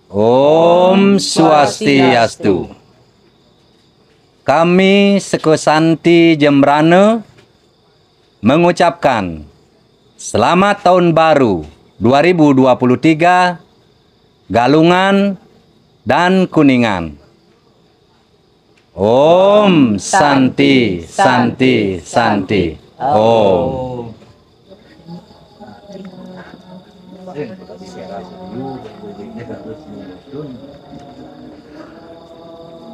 Om Swastiastu. Kami Sekosanti Jembrana mengucapkan Selamat Tahun Baru 2023 Galungan dan Kuningan. Om Santi Santi Santi. Om.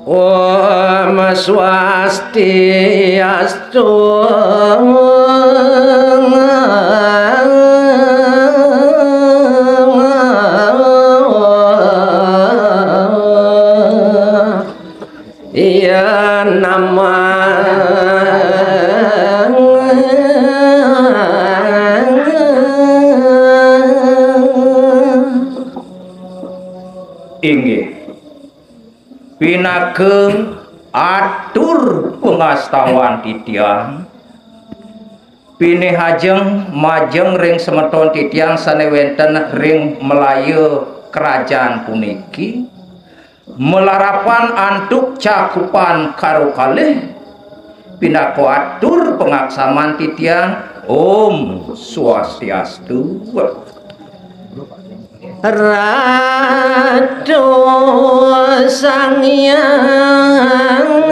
Om Swastiastu. Ya nama inggih pinakeun atur pengastawan titiang pinihajeng majeng ring semeton titiang sanewenten ring Melayu kerajaan puniki melarapan antuk cakupan karo kalih pinako atur pengaksaman titiang Om Swastiastu. Ratu Sang Hyang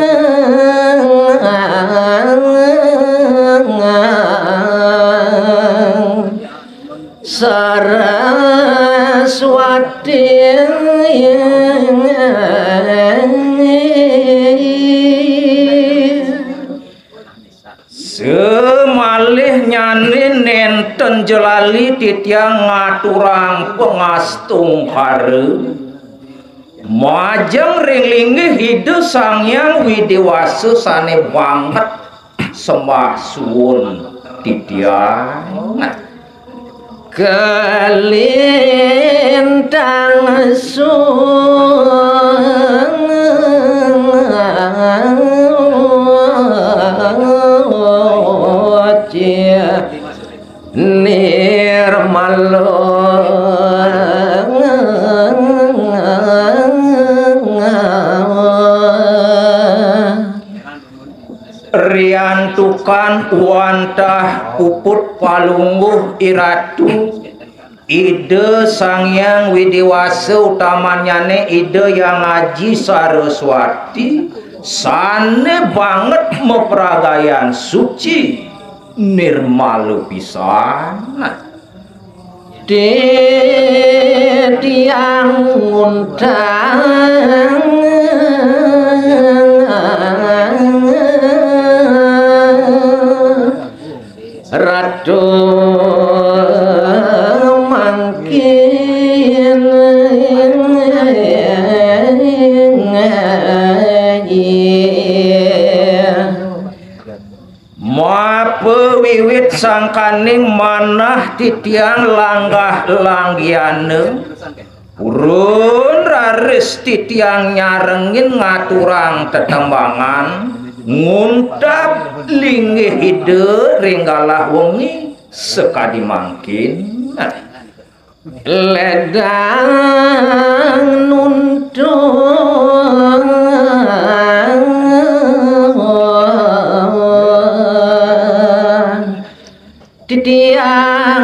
Saraswati semalih nyani nenten jelali titiang ngaturang pengastung hare majeng ring linggih hidup Sang Hyang Widiwasa sane banget sembah suwun titiang kelintang nirmalo riantukan wantah puput palungguh iratu ide Sang Hyang Widiwasa utamanyane ide yang ngaji Saraswati sane banget meperagayan suci nirmalu pisan tiang undang ratu mangkin wiwit sangkaning manah titiang langgah langgiane urun raris titiang nyarengin ngaturang tetembangan nguntap linggih ide ringgalah wengi sekadi mangkin ledang nuntung titiang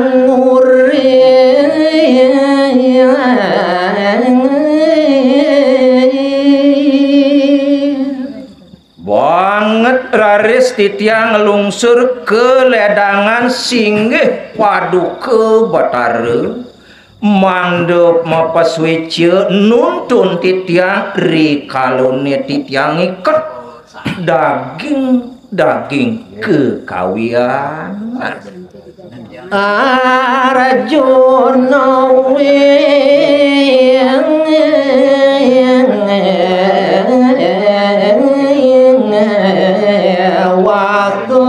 banget raris titiang lungsur ke ledangan singgih paduke Batara mandep mapaswece nuntun titiang rikalone titiang iket daging kekawian Arjuna waktu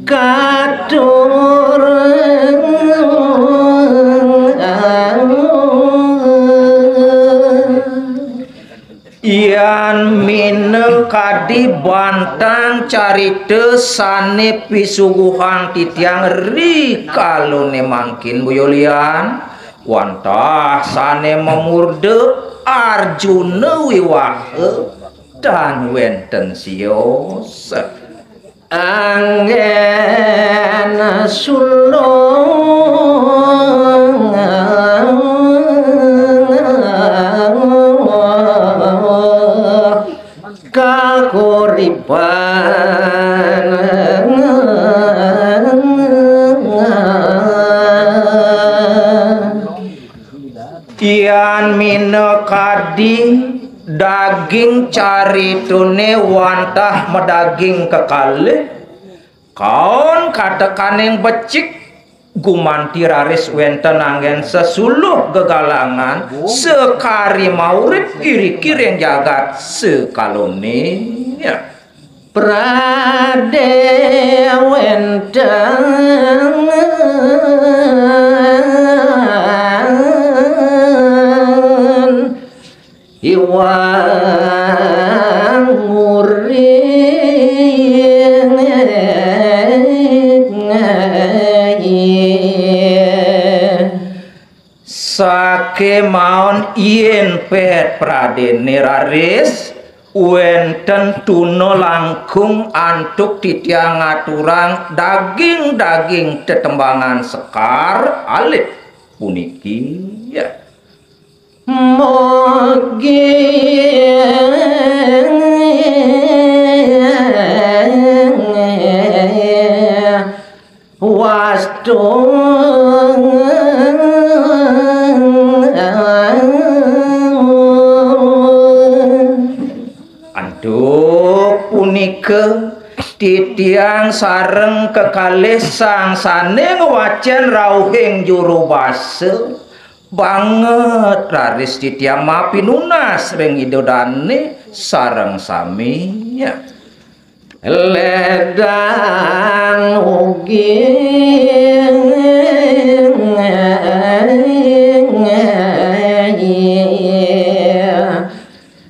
katur yan minel kadi bantang carita sane pisuguhan titiang rikalone mangkin Boyolian wantah sane memurde Arjuna Wiwaha dan wenten sios anggen sulung kakuripan ian mina kadi daging caritune wantah medaging kekalih kaon katekaneng becik gumanti raris wenten anggen sesuluh gegalangan sekari maurip kiri-kiri jagat sekalone ya. Prade wenten iwang muring sake maon yen pet pradene raris wenten tuna langkung antuk titiang aturang daging-daging tetembangan sekar alit puniki ya. Mogi wastung aduh punika titiang sareng kekalih sang sane ngewacen rauhing juru basa banget raris titiang mapi nunas ring idodane sareng sami ya. Ledang ugi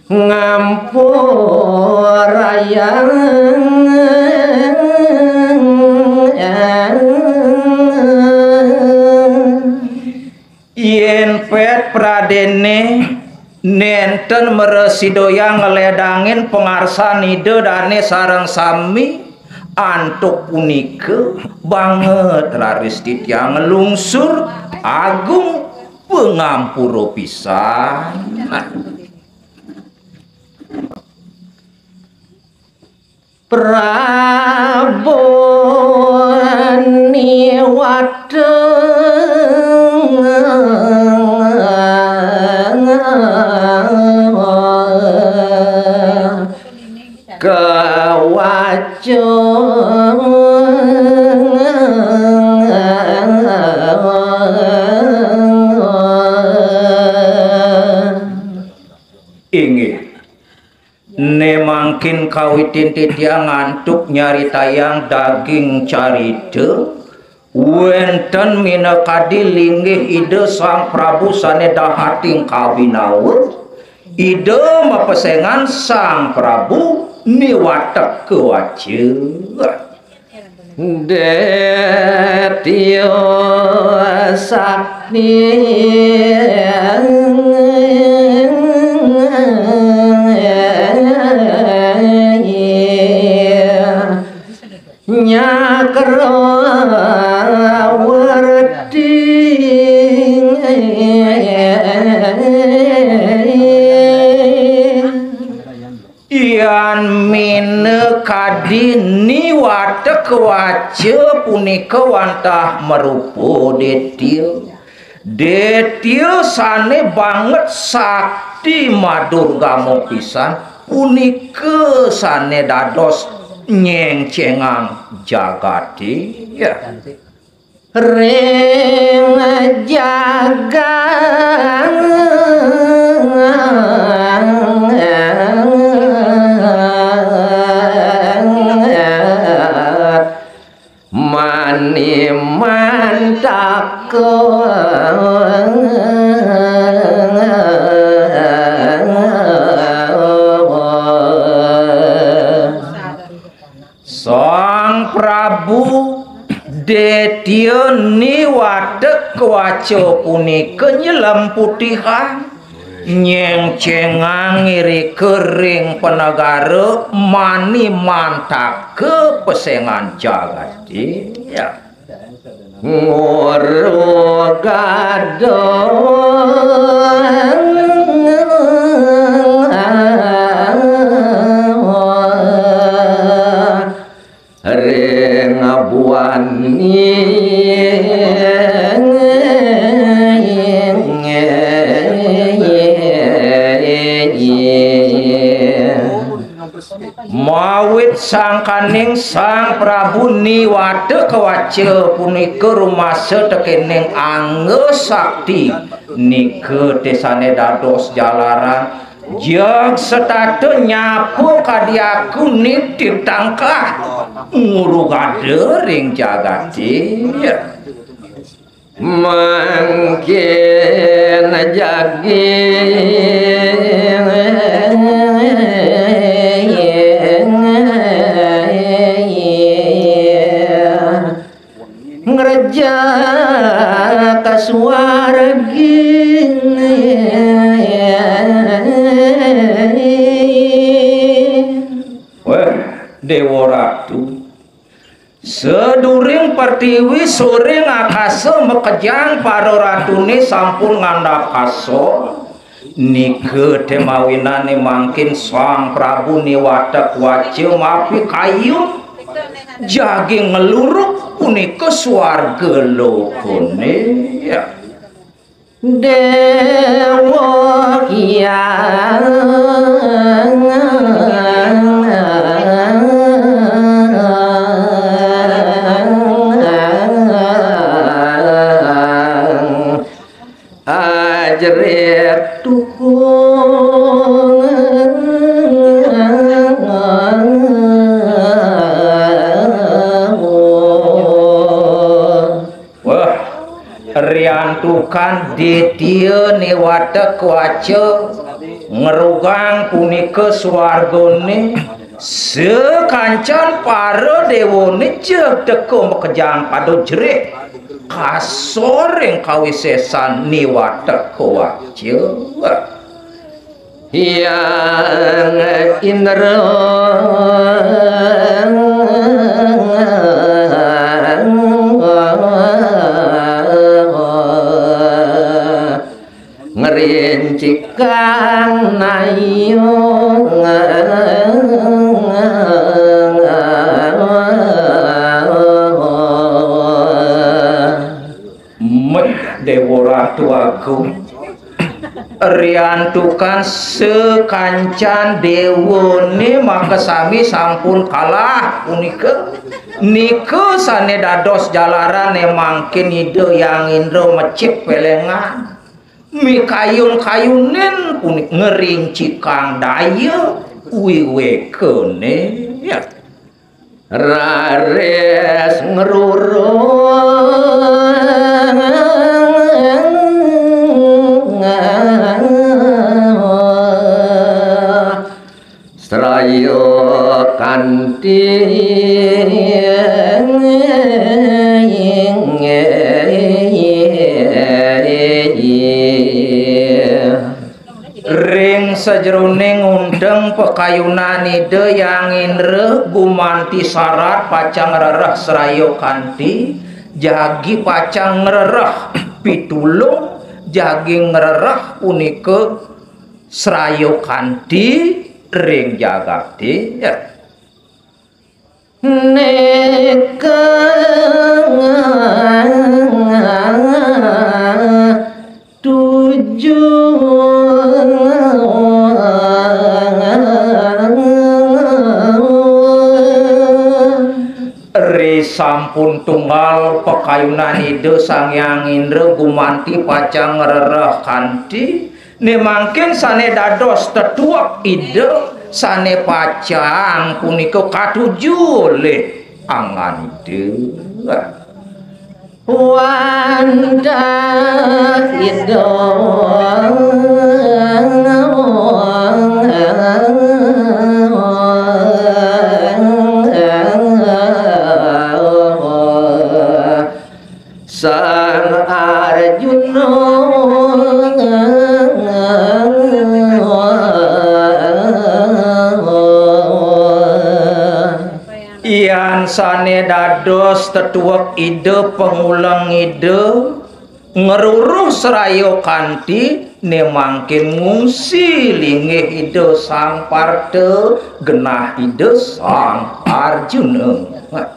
ngampurayang yen pet pradene nenten meresidoyang ngeledangin pengarsan ide dane sareng sami antuk punika banget raris titiang ngelungsur agung pengampuro pisan. Praboni wadeng kewajeng inggih ne mangkin kawitin titiang ngantuk nyari tayang daging carita wenten mina kadi linggih ide sang Prabu sane dahating kawinawa ide mapesengan sang Prabu niwatek kewace detio sakni nyakro werding ian mine kadi niwatek wace punika wantah merupo detil sane banget sakti madurgamo pisan punika sane dados nyengcengang jagati ya. Ring jagang mani mantak Prabu Detya niwatek waca punika nyelam putihan nyeng cengang ngiri kering penegara mani mantak ke pesengan jagati ya ngoro ring abuani mawit sangkaning Sang Prabu niwade kewaca punika rumasa tekening angge sakti nike desane dados jalaran jeung setate nyapu kadiaku nitip tangkah ngurugade ring jagati mangkin jagi ngereja kasuargi Dewa Ratu seduring pertiwi sore ngakase mekejang para ratune sampun ngandhap kaso nike temawinane mangkin Sang Prabu niwatek waca mapi kayu jagi ngeluruk punika swarga lokone ya Dewa Hyang ajret tukung wah riantukan Detya niwatek waca ngerugang punika swargane sekancan para dewane jeg teka mekejang pada jerih kasoring kawisesan niwatek waca yang indra ngerincikan nayung Dewa Ratu Agung riantukan sekancan dewane makasami sampun kalah punika nike sane dados jalaran mangkin ide yang indro mecik pelengan mikayun-kayunen punik ngerinci kang daya wiwe kene ya rares ngerurung Srayo kanthi ring sajroning undeng pekayunan ide yang indre gumanti syarat pacang rereh srayo kanthi jagi pacang ngerereh pitulung jagi ngerereh punika srayo kanthi ring jagati ya neka sampun tunggal pekayunan ide Sang Hyang Indra gumanti pacang ngerereh kanthi nemangkin sane dados tetuak ide sane pacang punika katuju le angan ide wanda ide Sang Arjuna Ian sane dados tetuak ide pengulang ide ngeruruh serayo kanti nemangkin ngungsi lingih ide sang parte genah ide sang Arjuna.